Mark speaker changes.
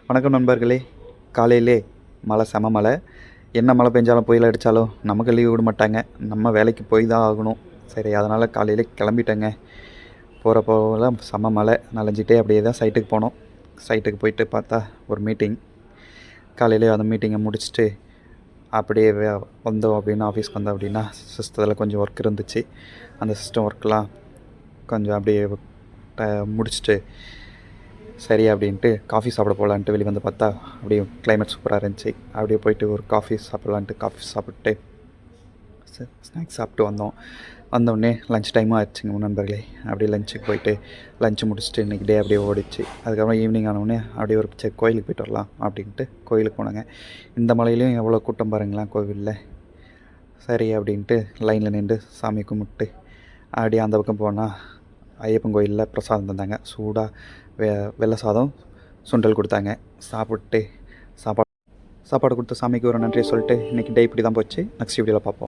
Speaker 1: வணக்கம் நண்பர்களே. காலையிலே மழை, செம மழை. என்ன மழை பெஞ்சாலும் புயல் அடித்தாலும் நமக்கு லீவ் விட மாட்டாங்க. நம்ம வேலைக்கு போய் தான் ஆகணும். சரி, அதனால் காலையிலே கிளம்பிட்டேங்க. போகிறப்போலாம் செம மழை, நனைஞ்சிட்டே அப்படியே தான் சைட்டுக்கு போனோம். சைட்டுக்கு போயிட்டு பார்த்தா ஒரு மீட்டிங். காலையிலே அந்த மீட்டிங்கை முடிச்சுட்டு அப்படியே வந்தோம் அப்படின்னு ஆஃபீஸ்க்கு வந்தோம் அப்படின்னா சிஸ்டத்தில் கொஞ்சம் ஒர்க் இருந்துச்சு. அந்த சிஸ்டம் ஒர்க்கெலாம் கொஞ்சம் அப்படியே முடிச்சுட்டு சரி அப்படின்ட்டு காஃபி சாப்பிட போகலான்ட்டு வெளியே வந்து பார்த்தா அப்படியே கிளைமேட் சூப்பராக இருந்துச்சு. அப்படியே போயிட்டு ஒரு காஃபி சாப்பிட்லான்ட்டு காஃபி சாப்பிட்டு ஸ்நாக்ஸ் சாப்பிட்டு வந்தோம். வந்தோடனே லஞ்ச் டைமும் ஆயிடுச்சுங்க நண்பர்களே. அப்படியே லஞ்சுக்கு போயிட்டு லஞ்சு முடிச்சுட்டு இன்றைக்கி டே அப்படியே ஓடிச்சு. அதுக்கப்புறம் ஈவினிங் ஆனவுடனே அப்படியே ஒரு சரி கோயிலுக்கு போய்ட்டு வரலாம் அப்படின்ட்டு கோயிலுக்கு போனாங்க. இந்த மலையிலையும் எவ்வளோ கூட்டம் பாருங்களேன் கோவிலில். சரி அப்படின்ட்டு லைனில் நின்று சாமி கும்பிட்டு அப்படியே அந்த பக்கம் போனால் ஐயப்பன் கோயிலில் பிரசாதம் தந்தாங்க. சூடாக வெள்ளை சாதம், சுண்டல் கொடுத்தாங்க. சாப்பிட்டு சாப்பாடு கொடுத்த சாமிக்கு ஒரு நன்றியை சொல்லிட்டு இன்றைக்கி டே இப்படி தான் போச்சு. நெக்ஸ்ட் வீடியோவில் பார்ப்போம்.